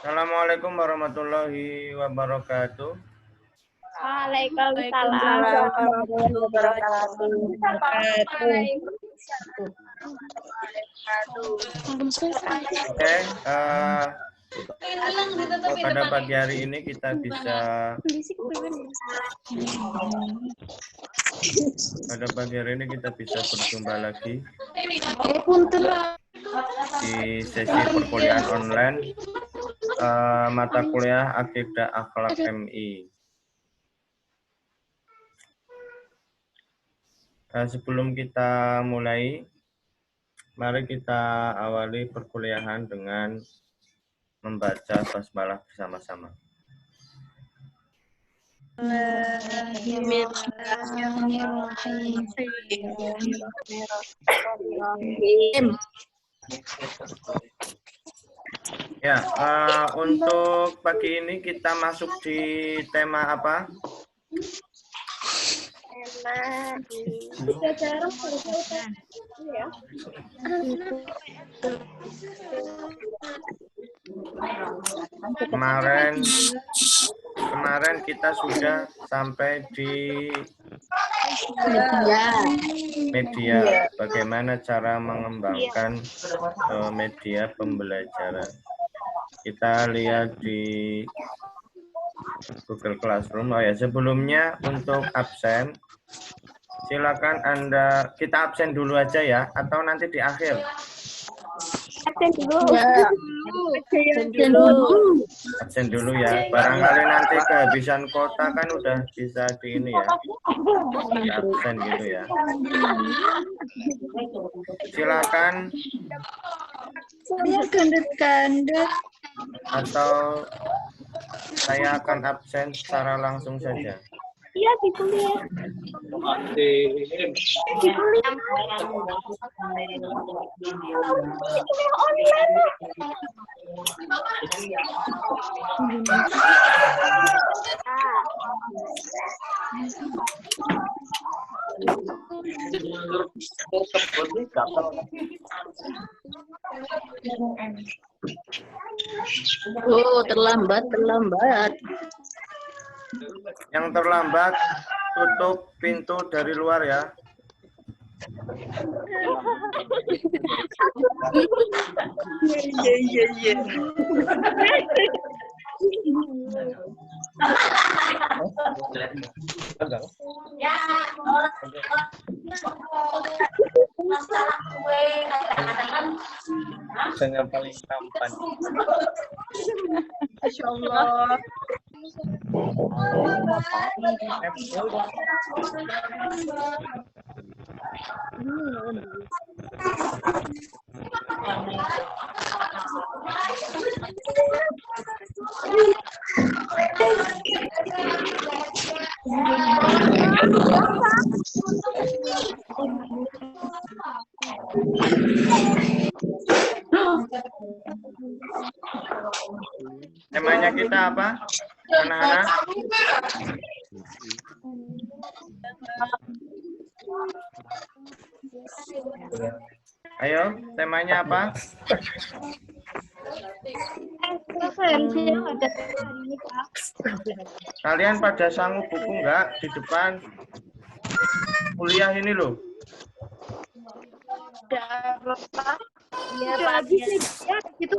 Assalamualaikum warahmatullahi wabarakatuh. Waalaikumsalam warahmatullahi wabarakatuh. Oke, pada pagi hari ini kita bisa berjumpa lagi di sesi perkuliahan online mata kuliah Akidah Akhlak MI. Sebelum kita mulai, mari kita awali perkuliahan dengan membaca basmalah bersama-sama. Ya, untuk pagi ini kita masuk di tema apa? Kemarin kita sudah sampai di media. Bagaimana cara mengembangkan media pembelajaran. Kita lihat di Google Classroom. Oh ya, sebelumnya untuk absen, silakan kita absen dulu aja ya, atau nanti di akhir. Absen dulu. Absen dulu ya. Barangkali nanti kehabisan kota kan udah bisa di ini ya. Absen gitu ya. Silakan. Atau saya akan absen secara langsung saja. Iya, di kuliah. Oh, terlambat. Yang terlambat, tutup pintu dari luar ya. Iya. Yang paling tampan. Masya Allah. Temanya kita apa, anak-anak? Ayo, temanya apa? Kalian pada sanggup buku enggak di depan kuliah ini loh? Iya, Pak. Ya, gitu.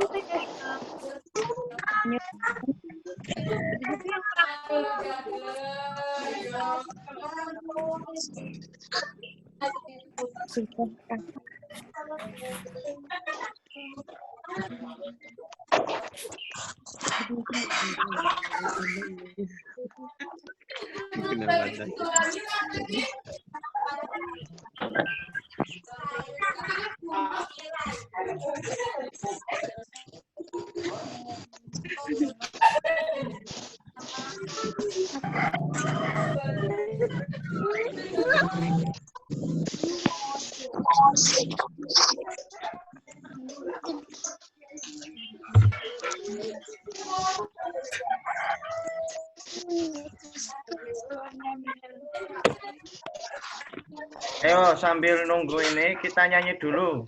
Ayo sambil nunggu ini kita nyanyi dulu.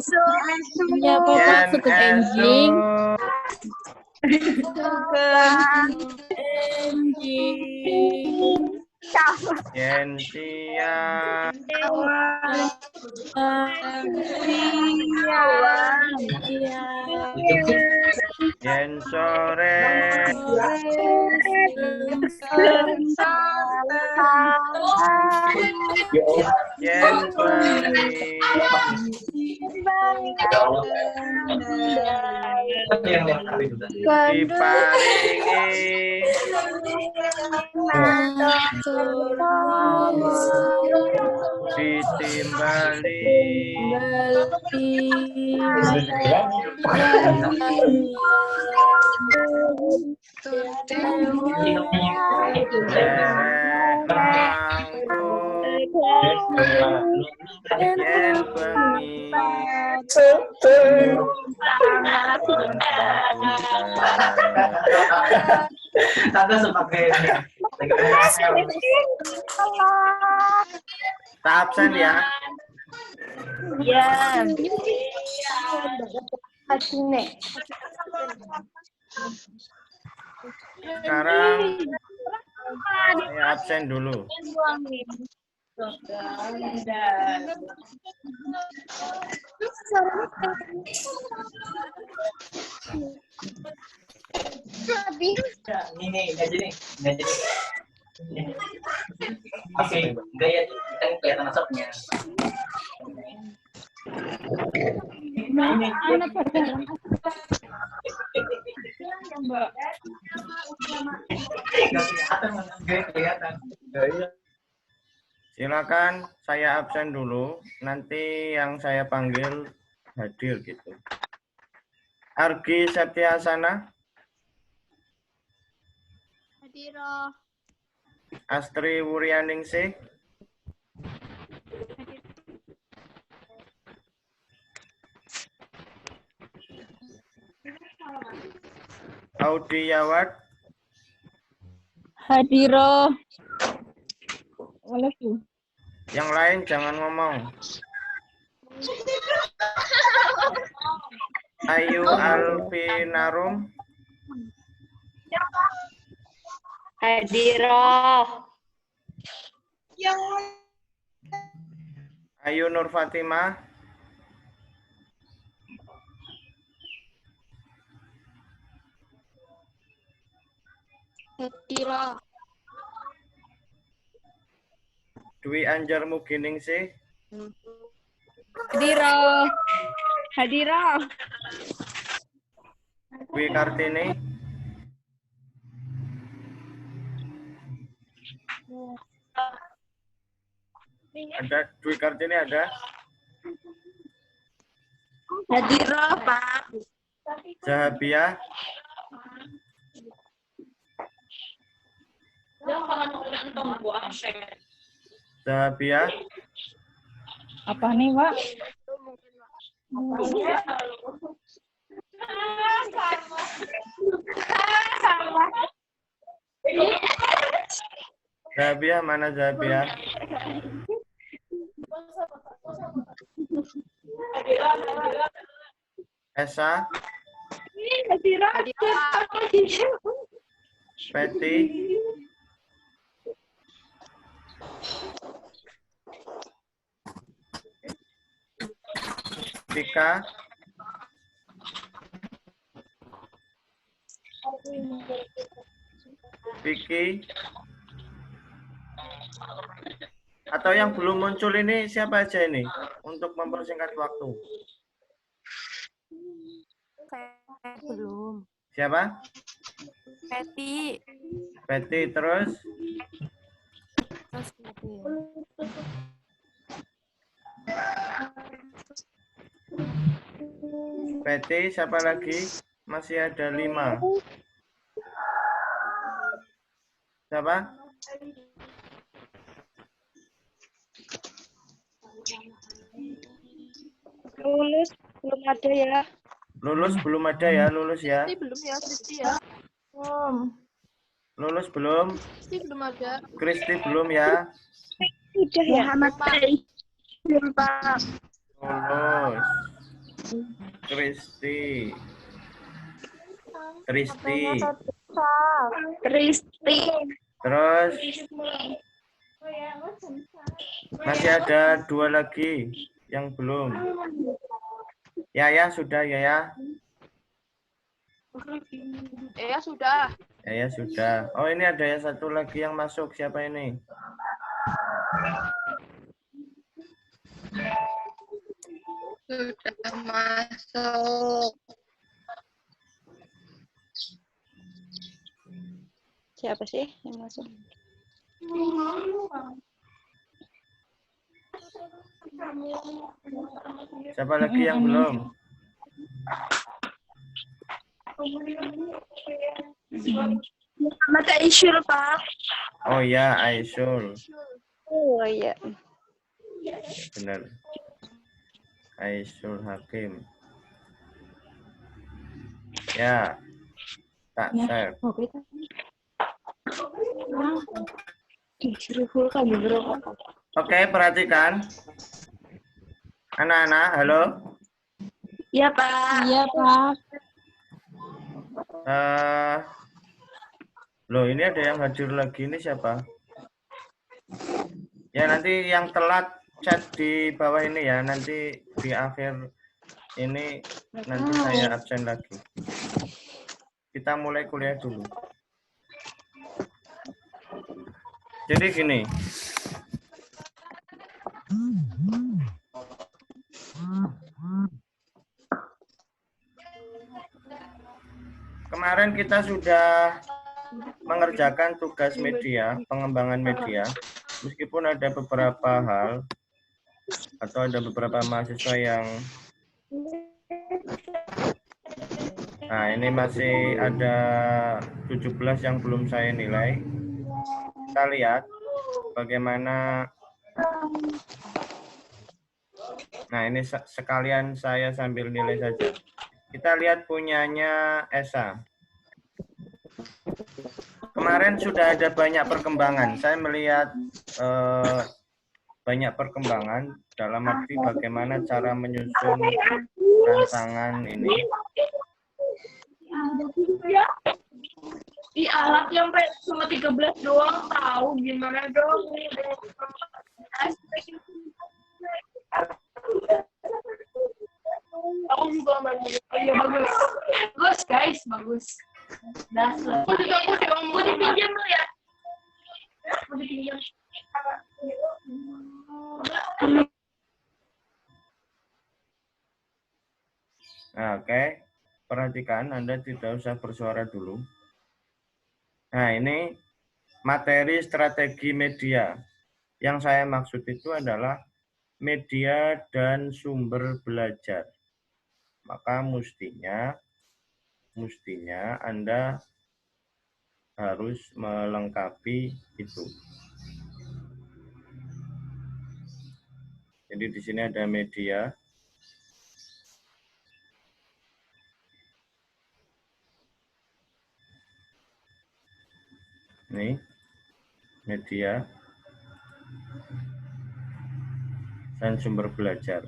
Ya, Papa, Yen sukun enjing. Yen siang yen sore yen bengi diparingi ditimbali derek langkung yen bengi Tante sebagai tak absen ya. Ya. Sekarang saya absen dulu. ini gaji nih. Oke, gaya kita kelihatan asapnya. Silakan saya absen dulu, nanti yang saya panggil hadir gitu. Argi Septiasana, Hadiro. Astri Wuryaningsih, Audi Yawat, Hadiro. yang lain jangan ngomong. Ayu Alvinarum, Hadiro. Ayu Nur Fatimah, Hadiro. Dwi Anjar Muginingsih, Hadiro. Hadiro. Dwi Kartini, ada Dwi Kartini ada, Hadiro, Pak. Zahabia, Zahabia, Apa nih, Pak? Zahabia mana Zahabia? Esa, Hadiro. Peti, Tika, Vicky, atau yang belum muncul ini siapa aja ini untuk mempersingkat waktu? Belum. Siapa? Peti. Peti terus, Peti siapa lagi? Masih ada 5. Siapa? Lulus belum ada ya. Lulus belum ada ya, lulus ya. Belum ya, Kristi ya. Lulus belum? Kristi belum ada. Kristi belum ya? Udah ya, Muhammad. Belum, Pak. Lulus. Kristi. Tristi. Tristi. Terus masih ada 2 lagi yang belum. Yaya sudah, Yaya. Ya sudah. Yaya sudah. Oh, ini ada yang satu lagi yang masuk. Siapa ini? Sudah masuk. Siapa sih yang masuk? Siapa lagi yang belum? Mata Isyul, Pak. Oh ya, Aisyul. Oh iya. Benar. Aisyul Hakim. Ya. Tak save. Oke, perhatikan. Anak-anak, halo. Iya, Pak. Iya, Pak. Loh, ini ada yang hadir lagi. Ini siapa? Ya, nanti yang telat chat di bawah ini ya. Nanti di akhir ini nanti saya absen lagi. Kita mulai kuliah dulu. Jadi gini. Kemarin kita sudah mengerjakan tugas media, pengembangan media, meskipun ada beberapa hal atau ada beberapa mahasiswa yang ini masih ada 17 yang belum saya nilai. Kita lihat bagaimana. Nah, ini sekalian saya sambil nilai saja. Kita lihat punyanya Esa. Kemarin sudah ada banyak perkembangan. Saya melihat banyak perkembangan dalam arti bagaimana cara menyusun rancangan ini. Di alat yang cuma 13 doang, tahu gimana dong. Aku juga main. Oh iya, bagus. Bagus, guys, bagus. Dasar. Mau dipinjam lu ya? Mau dipinjam. Nah, oke. Perhatikan, Anda tidak usah bersuara dulu. Nah, ini materi strategi media. Yang saya maksud itu adalah media dan sumber belajar. Maka mestinya Anda harus melengkapi itu. Jadi di sini ada media. Nih, media dan sumber belajar.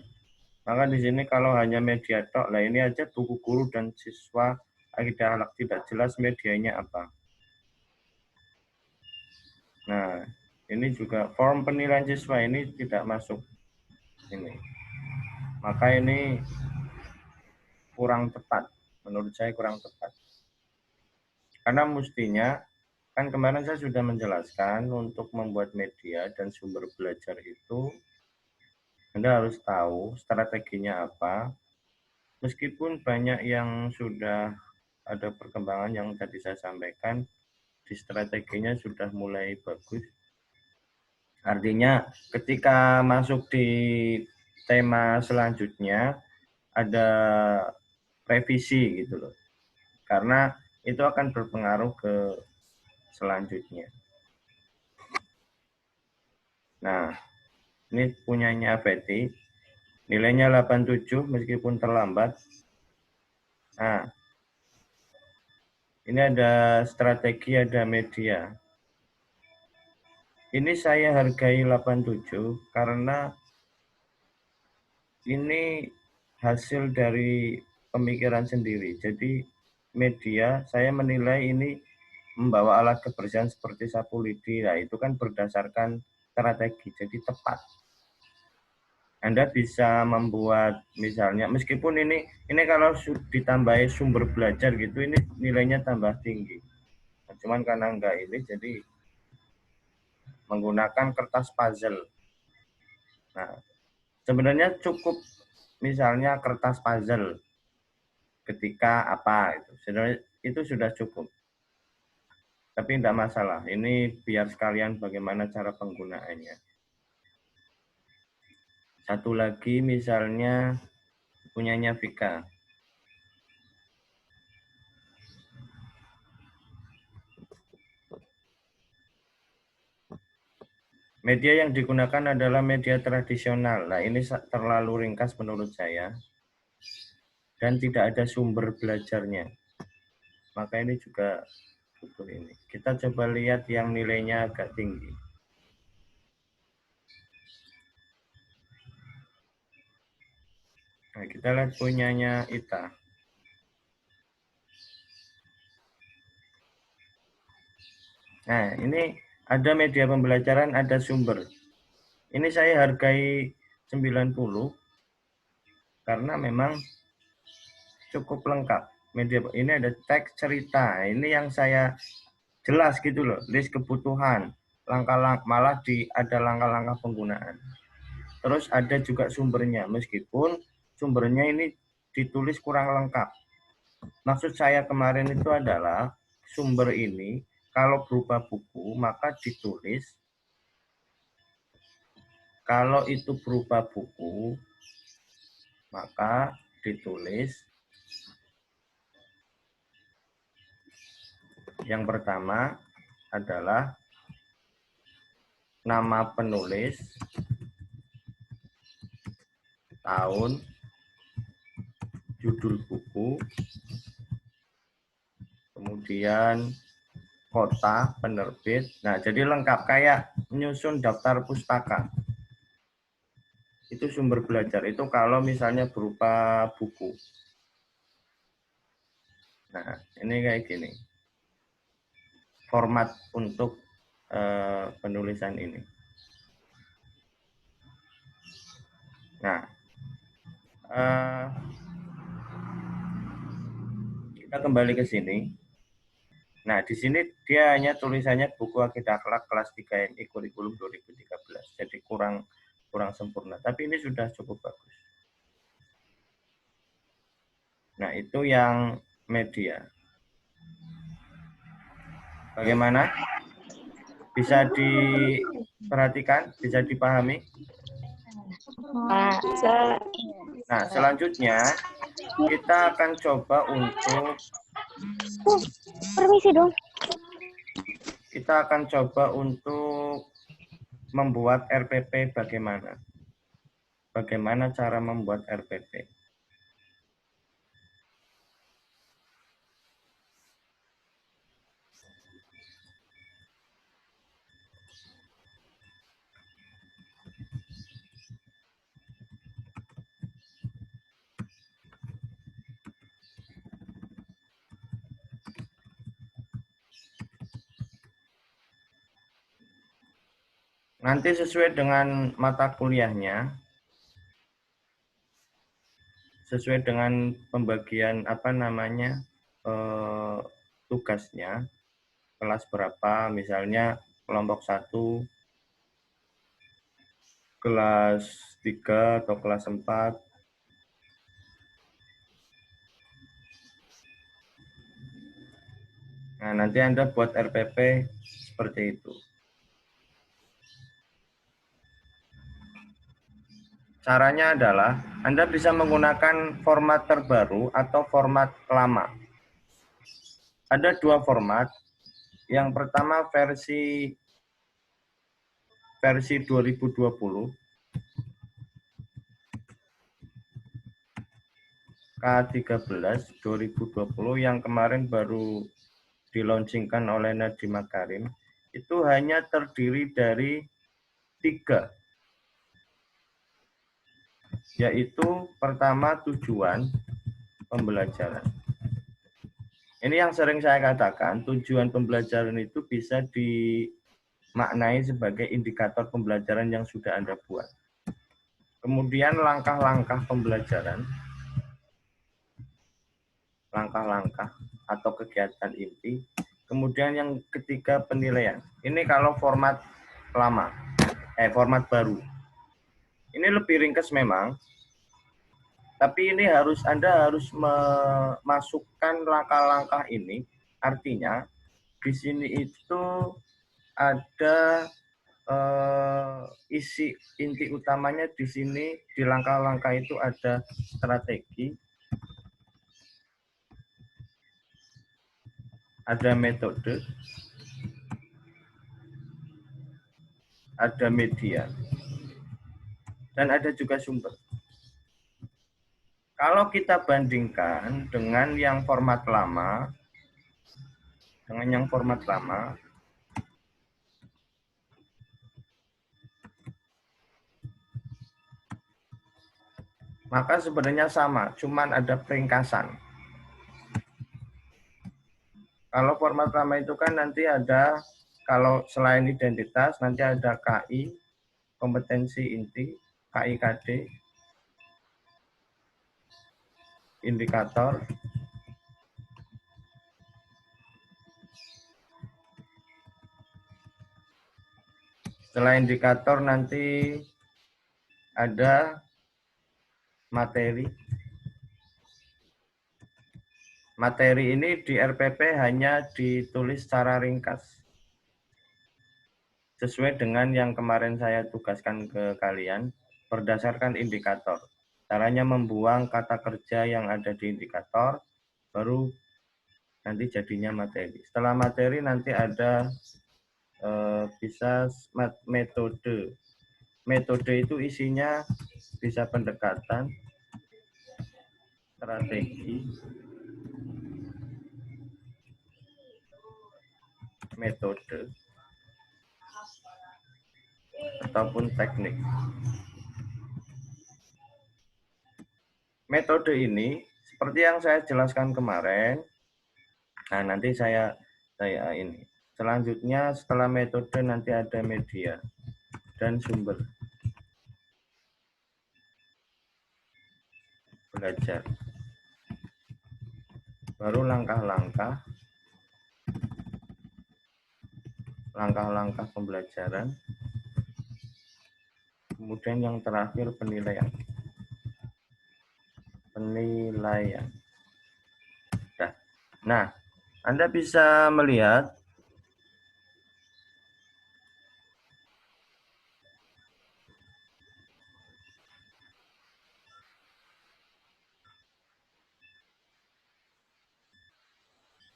Maka di sini kalau hanya media tok, lah ini aja buku guru dan siswa akidah akhlak tidak jelas medianya apa. Nah, ini juga form penilaian siswa ini tidak masuk ini. Maka ini kurang tepat, menurut saya kurang tepat. Karena mestinya, kan kemarin saya sudah menjelaskan untuk membuat media dan sumber belajar itu, Anda harus tahu strateginya apa. Meskipun banyak yang sudah ada perkembangan yang tadi saya sampaikan, di strateginya sudah mulai bagus. Artinya ketika masuk di tema selanjutnya, ada revisi gitu loh. Karena itu akan berpengaruh ke selanjutnya. Nah, ini punyanya Betty. Nilainya 87 meskipun terlambat. Nah, ini ada strategi, ada media. Ini saya hargai 87 karena ini hasil dari pemikiran sendiri. Jadi media, saya menilai ini membawa alat kebersihan seperti sapu lidi. Nah, itu kan berdasarkan strategi, jadi tepat. Anda bisa membuat misalnya, meskipun ini kalau ditambahi sumber belajar gitu, ini nilainya tambah tinggi. Nah, cuman karena enggak ini, jadi menggunakan kertas puzzle. Nah, sebenarnya cukup misalnya kertas puzzle ketika apa itu, sebenarnya itu sudah cukup. Tapi tidak masalah, ini biar sekalian bagaimana cara penggunaannya. Satu lagi misalnya punyanya Vika. Media yang digunakan adalah media tradisional. Nah, ini terlalu ringkas menurut saya. Dan tidak ada sumber belajarnya. Maka ini juga butuh ini. Kita coba lihat yang nilainya agak tinggi. Nah, kita lihat punyanya Ita. Nah, ini ada media pembelajaran, ada sumber. Ini saya hargai 90 karena memang cukup lengkap. Media ini ada teks cerita. Ini yang saya jelas gitu loh, list kebutuhan, langkah-langkah, malah ada langkah-langkah penggunaan. Terus ada juga sumbernya, meskipun sumbernya ini ditulis kurang lengkap. Maksud saya kemarin itu adalah sumber ini kalau berupa buku maka ditulis, kalau itu berupa buku maka ditulis yang pertama adalah nama penulis, tahun, judul buku, kemudian kota, penerbit. Nah, jadi lengkap kayak menyusun daftar pustaka. Itu sumber belajar. Itu kalau misalnya berupa buku. Nah, ini kayak gini. Format untuk penulisan ini. Nah, kita kembali ke sini. Nah, di sini dia hanya tulisannya buku akidah akhlak kelas 3 MI kurikulum 2013. Jadi kurang sempurna. Tapi ini sudah cukup bagus. Nah, itu yang media. Bagaimana? Bisa diperhatikan? Bisa dipahami? Nah, selanjutnya kita akan coba untuk Permisi dong. Kita akan coba untuk membuat RPP bagaimana? Bagaimana cara membuat RPP? Nanti sesuai dengan mata kuliahnya, sesuai dengan pembagian tugasnya, kelas berapa, misalnya kelompok 1, kelas 3 atau kelas 4. Nah, nanti Anda buat RPP seperti itu. Caranya adalah Anda bisa menggunakan format terbaru atau format lama. Ada dua format. Yang pertama versi 2020 K13 2020 yang kemarin baru dilaunchingkan oleh Nadiem Makarim. Itu hanya terdiri dari 3 yaitu pertama tujuan pembelajaran. Ini yang sering saya katakan, tujuan pembelajaran itu bisa dimaknai sebagai indikator pembelajaran yang sudah Anda buat. Kemudian langkah-langkah pembelajaran, langkah-langkah atau kegiatan inti. Kemudian yang ketiga penilaian. Ini kalau format lama, format baru. Ini lebih ringkas memang, tapi ini Anda harus memasukkan langkah-langkah ini. Artinya di sini itu ada isi inti utamanya di sini di langkah-langkah itu ada strategi, ada metode, ada media, dan ada juga sumber. Kalau kita bandingkan dengan yang format lama, maka sebenarnya sama, cuman ada peringkasan. Kalau format lama itu kan nanti ada, kalau selain identitas, nanti ada KI, kompetensi inti, KIKD, indikator, setelah indikator nanti ada materi. Materi ini di RPP hanya ditulis secara ringkas. Sesuai dengan yang kemarin saya tugaskan ke kalian, berdasarkan indikator. Caranya membuang kata kerja yang ada di indikator, baru nanti jadinya materi. Setelah materi nanti ada bisa metode. Metode itu isinya bisa pendekatan, strategi, metode, ataupun teknik. Metode ini seperti yang saya jelaskan kemarin. Nah, nanti saya ini. Selanjutnya setelah metode nanti ada media dan sumber. Belajar. Baru langkah-langkah pembelajaran. Kemudian yang terakhir penilaian. Nah, Anda bisa melihat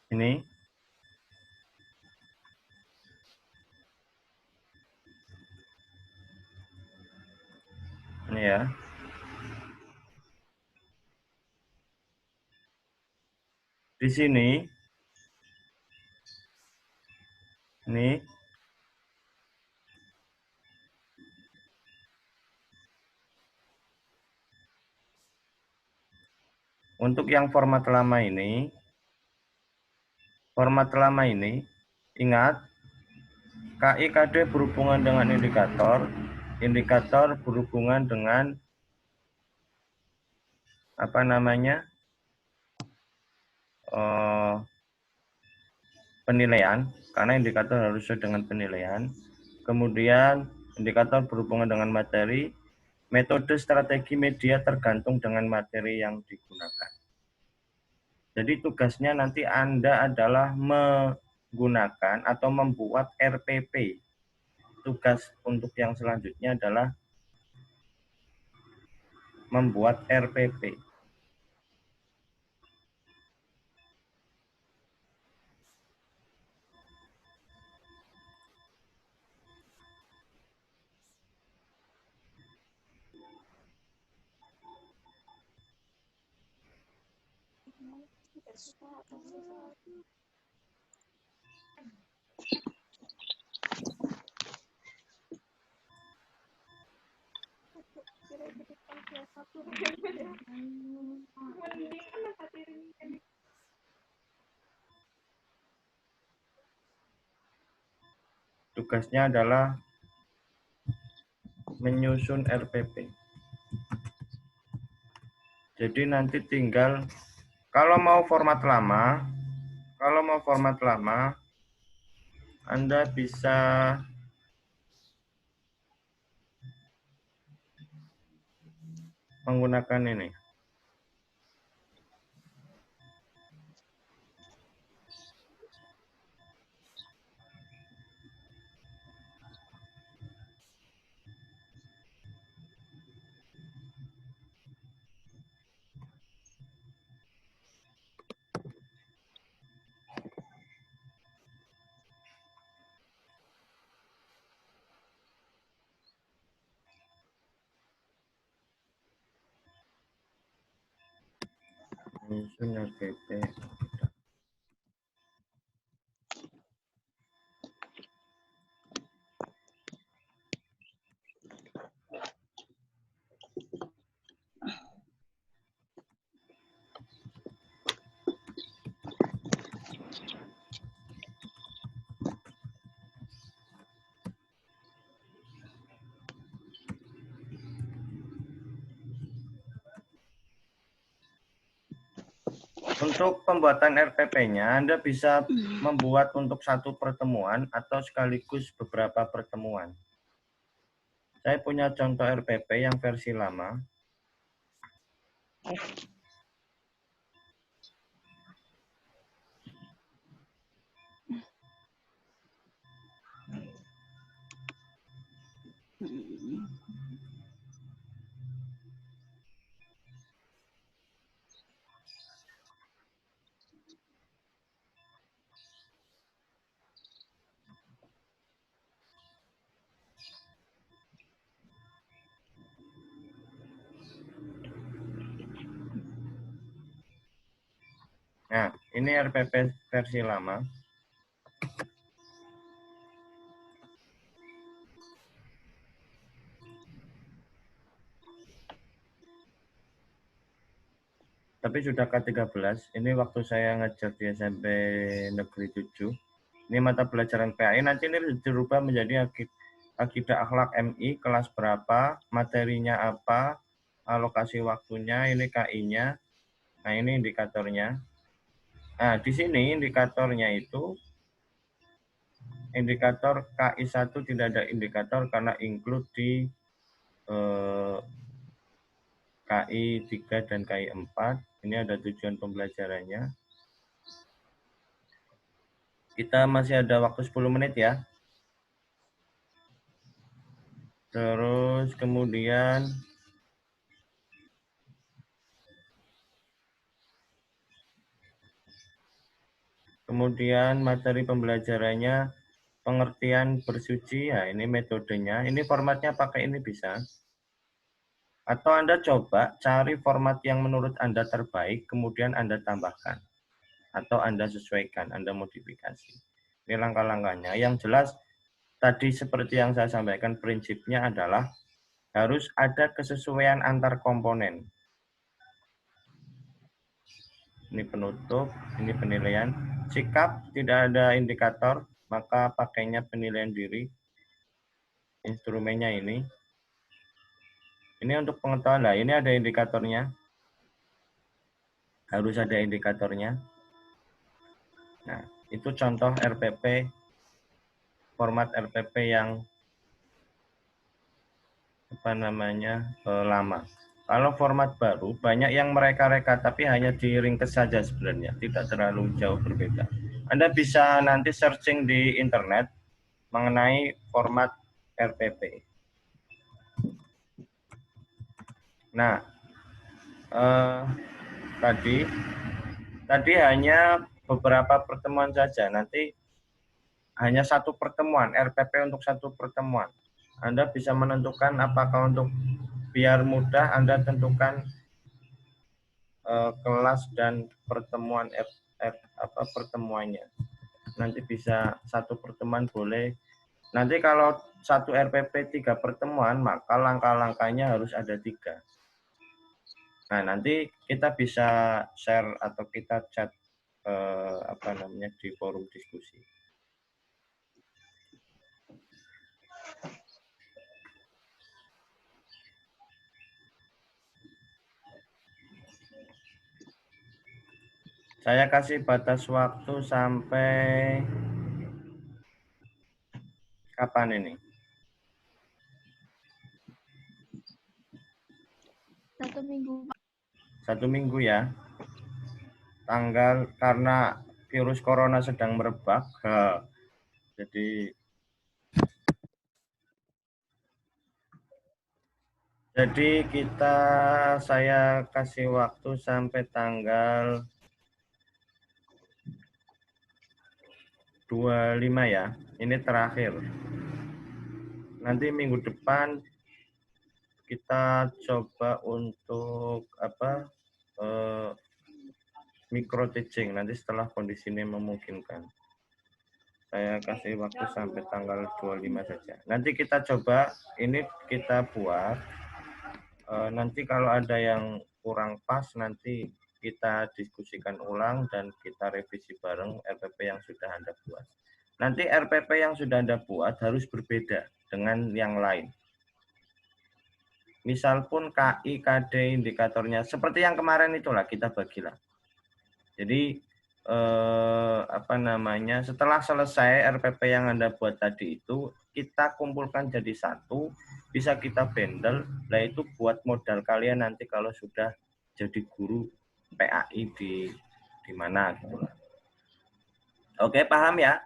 ini. Ini ya. Di sini ini untuk yang format lama ini ingat KIKD berhubungan dengan indikator, indikator berhubungan dengan penilaian, karena indikator harus sesuai dengan penilaian. Kemudian indikator berhubungan dengan materi, metode, strategi, media tergantung dengan materi yang digunakan. Jadi tugasnya nanti Anda adalah menggunakan atau membuat RPP. Tugas untuk yang selanjutnya adalah membuat RPP. tugasnya adalah menyusun RPP. Jadi nanti tinggal kalau mau format lama, Anda bisa menggunakan ini. Menyusun RPP. Untuk pembuatan RPP-nya, Anda bisa membuat untuk satu pertemuan atau sekaligus beberapa pertemuan. Saya punya contoh RPP yang versi lama. Nah, ini RPP versi lama. Tapi sudah K13. Ini waktu saya ngajar di SMP Negeri 7. Ini mata pelajaran PAI. Nanti ini dirubah menjadi akidah akhlak MI, kelas berapa, materinya apa, alokasi waktunya, ini KI-nya. Nah, ini indikatornya. Nah, di sini indikatornya itu, indikator KI1 tidak ada indikator karena include di KI 3 dan KI 4. Ini ada tujuan pembelajarannya. Kita masih ada waktu 10 menit ya. Terus kemudian materi pembelajarannya pengertian bersuci. Ya, ini metodenya. Ini formatnya pakai ini bisa. Atau Anda coba cari format yang menurut Anda terbaik, kemudian Anda tambahkan. Atau Anda sesuaikan, Anda modifikasi. Ini langkah-langkahnya. Yang jelas, tadi seperti yang saya sampaikan, prinsipnya adalah harus ada kesesuaian antar komponen. Ini penutup, ini penilaian. Sikap, tidak ada indikator, maka pakainya penilaian diri. Instrumennya ini. Ini untuk pengetahuan. Nah, ini ada indikatornya. Harus ada indikatornya. Nah, itu contoh RPP, format RPP yang lama. Kalau format baru, banyak yang mereka-reka, tapi hanya di ringkes saja sebenarnya, tidak terlalu jauh berbeda. Anda bisa nanti searching di internet mengenai format RPP. Nah, tadi hanya beberapa pertemuan saja. Nanti hanya satu pertemuan, RPP untuk satu pertemuan. Anda bisa menentukan apakah untuk biar mudah Anda tentukan kelas dan pertemuan pertemuannya. Nanti bisa satu pertemuan boleh. Nanti kalau satu RPP 3 pertemuan, maka langkah-langkahnya harus ada 3. Nah, nanti kita bisa share atau kita chat di forum diskusi. Saya kasih batas waktu sampai kapan ini? 1 minggu. 1 minggu ya. Tanggal karena virus corona sedang merebak. Jadi saya kasih waktu sampai tanggal 25 ya. Ini terakhir. Nanti minggu depan kita coba untuk micro teaching nanti setelah kondisi ini memungkinkan. Saya kasih waktu sampai tanggal 25 saja. Nanti kita coba ini kita buat. Nanti kalau ada yang kurang pas nanti kita diskusikan ulang dan kita revisi bareng RPP yang sudah Anda buat. Nanti RPP yang sudah Anda buat harus berbeda dengan yang lain. Misal pun KI, KD, indikatornya seperti yang kemarin itulah kita bagilah. Jadi setelah selesai RPP yang Anda buat tadi itu kita kumpulkan jadi satu, bisa kita bundle, lah itu buat modal kalian nanti kalau sudah jadi guru PAI di mana gitu. Oke, paham ya?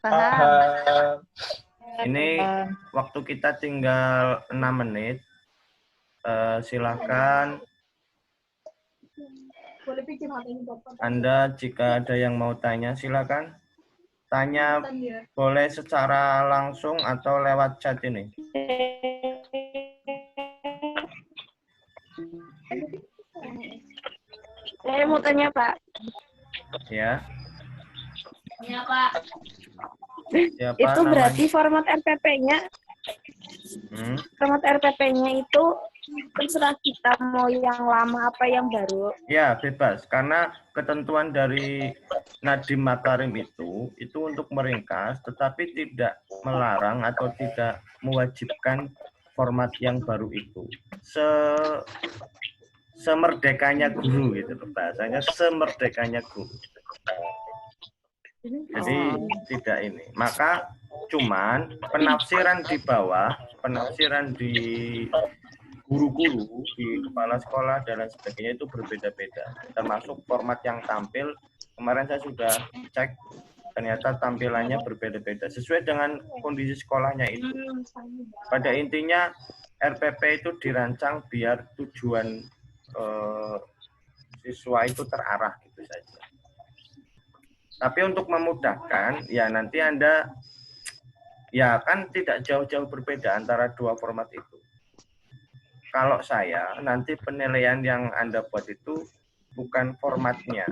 Paham. Ini waktu kita tinggal 6 menit. Silakan Anda jika ada yang mau tanya silakan. Tanya boleh secara langsung atau lewat chat ini. Saya mau tanya, Pak. Ya. Ya, Pak. Siapa Itu namanya? berarti format RPP-nya itu terserah kita mau yang lama apa yang baru. Ya, bebas. Karena ketentuan dari Nadiem Makarim itu untuk meringkas, tetapi tidak melarang atau tidak mewajibkan format yang baru itu. Semerdekanya guru gitu loh bahasanya, semerdekanya guru. Jadi tidak ini. Maka cuman penafsiran di bawah, penafsiran di guru-guru, di kepala sekolah dan lain sebagainya itu berbeda-beda. Termasuk format yang tampil, kemarin saya sudah cek, ternyata tampilannya berbeda-beda. Sesuai dengan kondisi sekolahnya itu. Pada intinya RPP itu dirancang biar tujuan siswa itu terarah gitu saja. Tapi untuk memudahkan, ya nanti Anda, ya kan tidak jauh-jauh berbeda antara dua format itu. Kalau saya, nanti penilaian yang Anda buat itu bukan formatnya.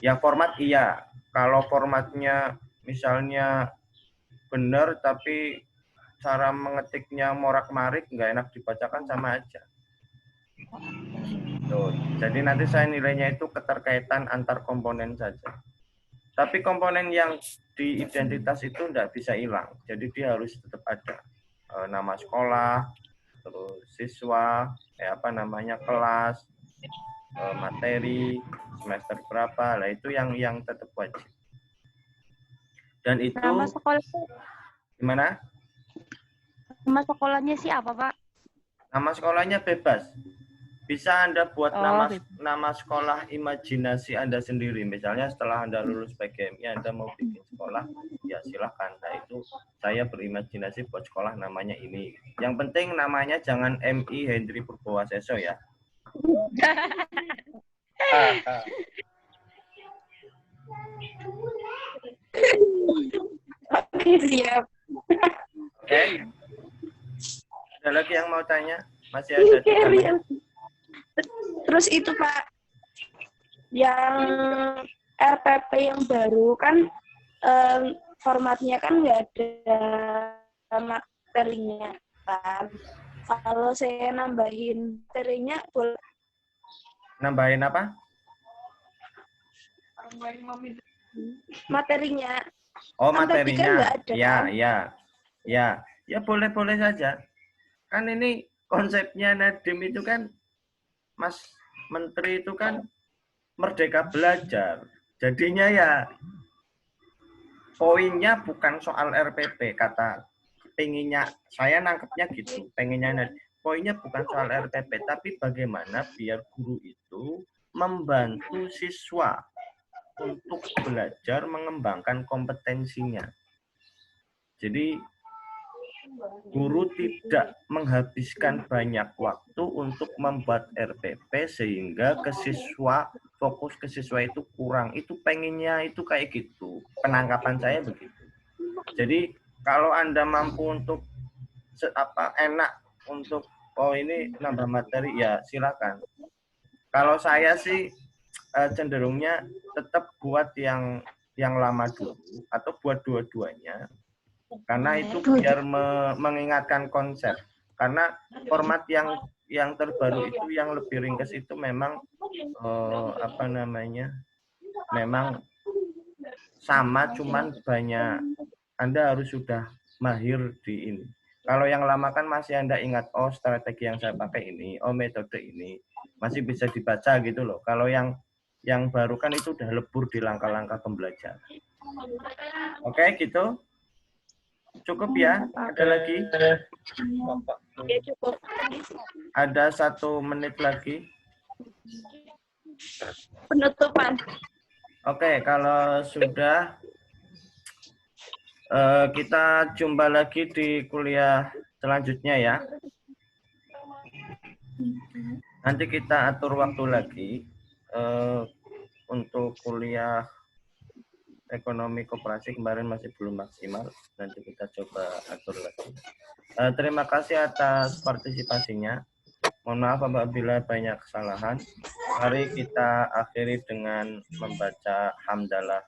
Yang format iya. Kalau formatnya misalnya benar, tapi cara mengetiknya morak-marik, nggak enak dibacakan sama aja. Tuh, jadi nanti saya nilainya itu keterkaitan antar komponen saja. Tapi komponen yang di identitas itu nggak bisa hilang. Jadi dia harus tetap ada. Nama sekolah, terus siswa, kelas, materi, semester berapa, lah itu yang tetap wajib. Dan itu Nama sekolah gimana? Nama sekolahnya sih apa, Pak? Nama sekolahnya bebas. Bisa Anda buat nama sekolah imajinasi Anda sendiri. Misalnya setelah Anda lulus PGMI, Anda mau bikin sekolah, ya silahkan. Nah itu saya berimajinasi buat sekolah namanya ini. Yang penting namanya jangan MI Hendri Purbowaseso ya. Oke, siap. Oke. Ada lagi yang mau tanya? Masih ada 3 menit. Terus itu, Pak, yang RPP yang baru kan formatnya kan nggak ada materinya kan. Kalau saya nambahin materinya boleh. Nambahin apa? Materinya. Oh, Kan tadi kan materinya. nggak ada, kan? Ya boleh-boleh saja. Kan ini konsepnya Nadiem itu kan, Mas Menteri itu kan Merdeka Belajar. Jadinya ya poinnya bukan soal RPP, kata pengennya, saya nangkepnya gitu, pengennya poinnya bukan soal RPP, tapi bagaimana biar guru itu membantu siswa untuk belajar mengembangkan kompetensinya. Jadi guru tidak menghabiskan banyak waktu untuk membuat RPP sehingga fokus ke siswa itu kurang. Itu pengennya itu kayak gitu. Penangkapan saya begitu. Jadi kalau Anda mampu untuk enak untuk ini nambah materi ya silakan. Kalau saya sih cenderungnya tetap buat yang lama dulu atau buat dua-duanya. Karena itu biar mengingatkan konsep. Karena format yang terbaru itu yang lebih ringkas itu memang memang sama, cuman banyak Anda harus sudah mahir di ini. Kalau yang lama kan masih Anda ingat, oh strategi yang saya pakai ini, oh metode ini, masih bisa dibaca gitu loh. Kalau yang baru kan itu udah lebur di langkah-langkah pembelajaran. Oke, gitu. Cukup ya? Ada lagi? Ya cukup. Ada 1 menit lagi. Penutupan. Oke, kalau sudah kita jumpa lagi di kuliah selanjutnya ya. Nanti kita atur waktu lagi untuk kuliah ekonomi koperasi kemarin masih belum maksimal. Nanti kita coba atur lagi. Terima kasih atas partisipasinya. Mohon maaf apabila banyak kesalahan. Mari kita akhiri dengan membaca hamdalah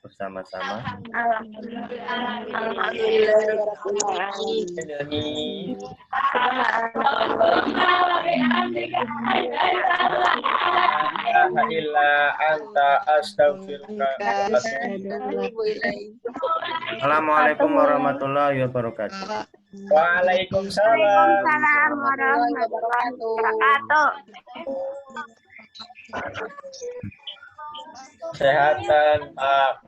bersama-sama. Assalamualaikum warahmatullahi wabarakatuh. Waalaikumsalam. Waalaikumsalam warahmatullahi wabarakatuh. Kesehatan, Pak.